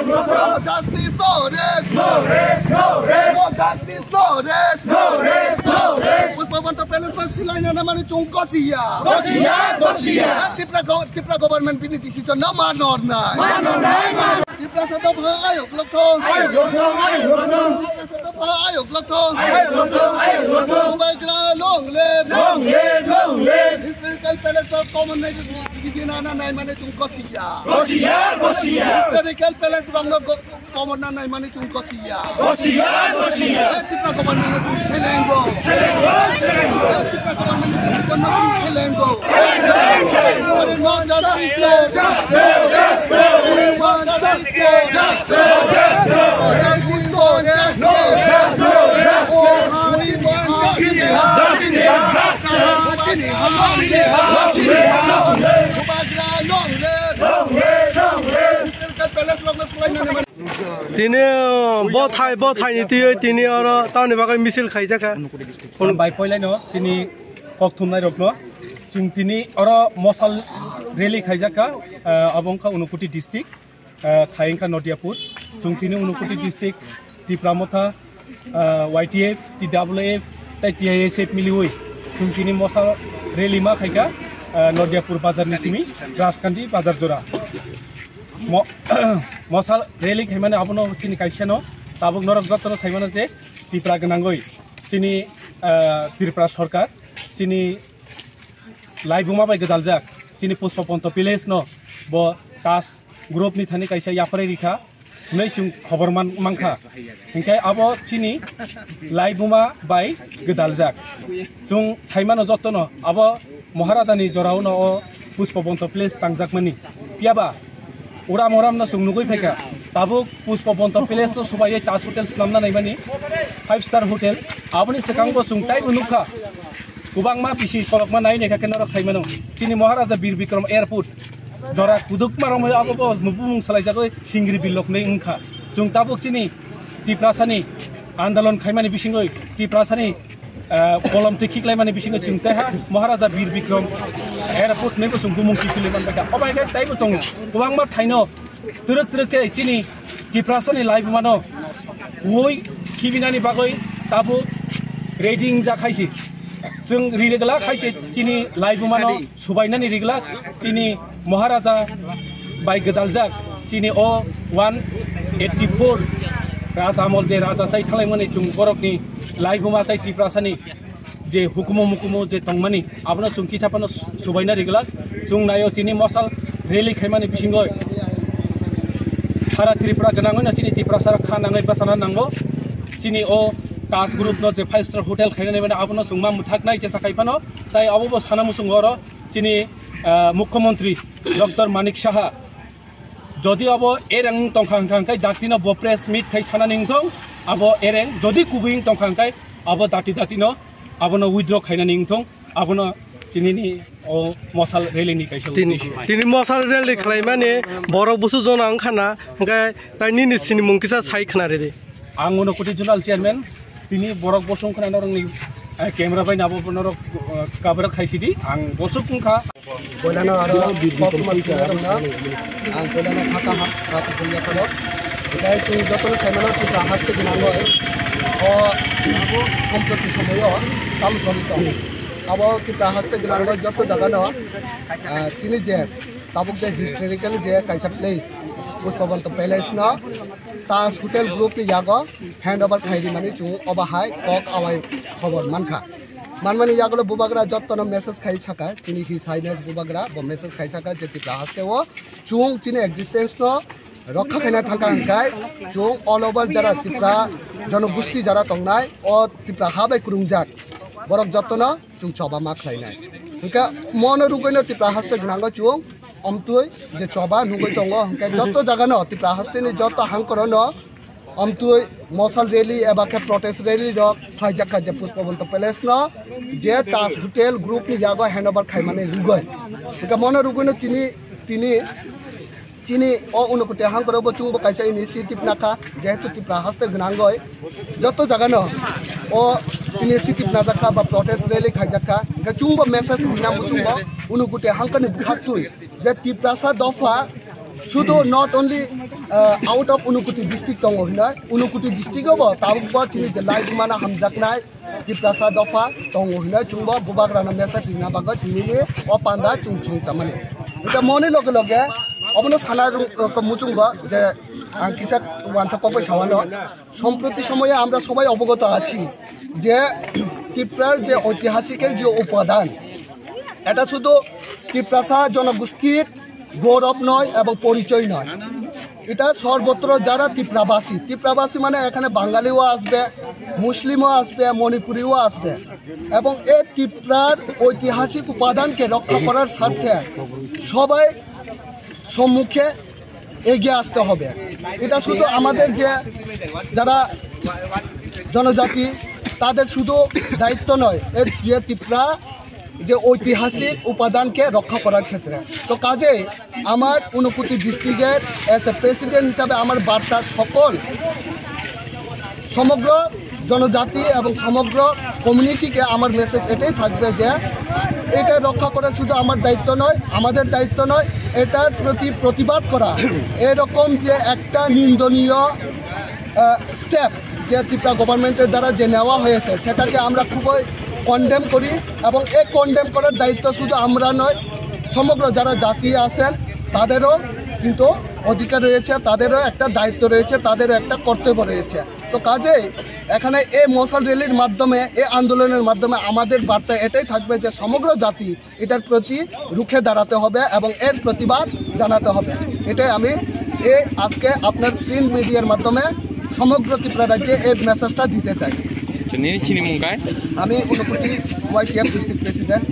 No justice, no rest. No rest, no rest. No justice, no rest. No rest, no rest. Puspabanta Palace silai na naman itong Gosia. Gosia, Gosia. Tipra government pini decision na manor na. Manor na. Tipra sa to ayok lokto. Ayok lokto, ayok lokto. Sa to ayok lokto. Ayok lokto, ayok lokto. Bagra long live. Long live, long live. Historical Palace of common na bigina na mane itong Gosia. Gosia, Gosia. Historical Palace bang no common na mane itong Gosia. Gosia, Gosia. Tipra government na itong Selengo. Selengo, Selengo. Tipra government na decision na itong Selengo. Selengo. No justice, no justice. Justice. No justice, no justice. No justice, no Tini bothai ni tiyo tini oro tahu ni bagai misil khai jaka. Kon bai poilai no sini kok thumnai rokno sing tini oro mosal rally khai jaka abongka Unukuti district Khaingka Nodiapur sung tini Unukuti district Tipramotha YTF TWF tai TISF milioi sung tini mosal rally ma khaika Nodiapur bazar ni simi Raskandi bazar jora mosal rally khaimane abono sini kaisano tabuk norok jotno saimano je Tipra ganangoi sini Tripura Sarkar sini laibuma bai gedaljak sini Puspabanta Palace no bo tas group ni thani kaisa yapare rikha nei chung khobor mangkha hingkai abo sini laibuma bai gedaljak chung saimano jotno abo Maharajani jorao no Puspabanta Palace tangjakmani piaba uram uram na chung nugui pheka tabuk Puspabanta Palace to subai tas hotel snamna naimani 5-star hotel aboni sekangbo chung tai unukha kubangma pisi kolokma nai nekha kenarok saimano sini Maharaja Bir Bikram airport jora kuduk marong abo mubung salaijagoi singri bilok nei ungkha chung tabuk sini Tiprasani andolon khaimani bisingoi Tiprasani kolom te khiklaimani bisingoi chung teha Maharaja Bir Bikram airport nei bo chung bumung khileman baka obai ga tai bo tong kubangma thaino turuk ke sini Tiprasani live mano oi khibinani bagoi tabu rating jakhaisi जों रिरेगला खायसे चिनि live मानो सुबायनानि रिगला चिनि महाराजा bye गदालजाक चिनि ओ 184 राजामल जे राजा साइ थालायमनि जुं बरकनि live मा साइ तिप्रासानि जे हुकुम मुकुम जे तंगमानि आपनो जुं किसापनो सुबायना रिगला जुं नायो चिनि मसाल रेली खायमानि बिसिंगय सारा त्रिपुरा गनांगय चिनि तिप्रासारा खानांगय बासाना नांगो चिनि ओ tas group no je 5-star hotel khainani bana abono sungma muthak nai je sakaipano tai abobo sanamu sungoro chini mukhyamantri Dr. Manik Saha jodi abo ereng tongkhang kai datino bo press meet khai sana ningthong abo ereng jodi kubing tongkhang kai abo datino abono withdraw khaina ningthong abono chini ni o mosal rally ni kaisa tini mosal rally khlaimani borok busu jona angkhana ngai tai ni sini mungkisa sai khana re ang Unukuti Zonal Chairman tini borok bosong khana norongni camera bai nabo norok cover khaisidi ang bosok kha bolana aro bikman karna ang bolana khata hat punya kono dai tu jotno saimano tu haste ginango o abo সম্প্রতি সময় কাম চলিত abo kita haste ginango jotto jaga no chini je tabuk je historical je kaisa place Puspabanta Palace no tas hotel group ni jago handover khaidi mani chu obahai kok awai khobor mankha manmani jagolo bubagra jottono message khai saka chini hi signes bubagra bo message khai saka je Tipra haste o chung chini existence no রক্ষা খাইনা থাকা হাঙ্কাই chung all over jara Tipra জনগোষ্ঠী jara tongnai o Tipra habai kurungjak borok jottono chung choba ma khlainai hingka mono rugoino Tipra haste gnango chung omtui je choba nugoi tongo hingka jotto jaga no Tipra haste ni jotto hangkoro no omtui mosal rally eba ke protest rally rok khaijaka je Puspabanta Palace no je tas hotel group ni jago handover khaimane rugoi hingka mono rugoino chini o Unukuti hangkoro bo chungbo kaisa initiative nakha jehetu Tipra haste gnangoi jotto jaga no o initiative najaka ba protest rally khaijaka hingka chungbo message dinam chungbo Unukuti hangkani bukhaktui je Tipra sa dofa শুধু not only out of উনকুটি district दङ हिनाय उनकुटी डिस्ट्रिक्टआवबो ताबुकबो चिनि जे like माना हामजाकनाय तिप्रासा दफा दङ हिनाय चुंबो बुबाग्राना message Leena बागो दिनिनि अपान्दा चुंचुं चामाने এটা মনে লগে লগে অবনো সানা মুচুংবা যে কিসা ওয়ানসা কপে সাওয়ানো সম্প্রতি সময়ে আমরা সবাই অবগত আছি যে ত্রিপুরার যে ঐতিহাসিকের যে উপাদান এটা শুধু ত্রিপ্রাসা জনগোষ্ঠীর গৌরব নয় এবং পরিচয় নয় এটা সর্বত্র যারা ত্রিপুরাবাসী মানে এখানে বাঙালিও আসবে মুসলিমও আসবে মণিপুরিও আসবে এবং এই ত্রিপুরার ঐতিহাসিক উপাদানকে রক্ষা করার স্বার্থে সবাই সম্মুখে এগিয়ে আসতে হবে এটা শুধু আমাদের যে যারা জনজাতি তাদের শুধু দায়িত্ব নয় এর যে ত্রিপুরা যে ঐতিহাসিক উপাদানকে রক্ষা করার ক্ষেত্রে তো কাজে আমার উনকুটি ডিস্ট্রিক্টের এজ এ প্রেসিডেন্ট হিসাবে আমার বার্তা সকল সমগ্র জনজাতি এবং সমগ্র কমিউনিটিকে আমার মেসেজ এটাই থাকবে যে এটা রক্ষা করা শুধু আমার দায়িত্ব নয় আমাদের দায়িত্ব নয় এটার প্রতি প্রতিবাদ করা এরকম যে একটা নিন্দনীয় স্টেপ যে ত্রিপুরা গভর্নমেন্টের দ্বারা যে নেওয়া হয়েছে সেটাকে আমরা খুবই কন্ডেম করি এবং এই কন্ডেম করার দায়িত্ব শুধু আমরা নয় সমগ্র যারা জাতি আছেন তাদেরও কিন্তু অধিকার রয়েছে তাদেরও একটা দায়িত্ব রয়েছে তাদেরও একটা কর্তব্য রয়েছে তো কাজেই এখানে এই মশাল র্যালির মাধ্যমে এই আন্দোলনের মাধ্যমে আমাদের বার্তা এটাই থাকবে যে সমগ্র জাতি এটার প্রতি রুখে দাঁড়াতে হবে এবং এর প্রতিবাদ জানাতে হবে এটাই আমি আজকে আপনার প্রিন্ট মিডিয়ার মাধ্যমে সমগ্র ত্রিপুরা রাজ্যে এই মেসেজটা দিতে চাই আমি উনকুটি YTF ডিস্ট্রিক্ট প্রেসিডেন্ট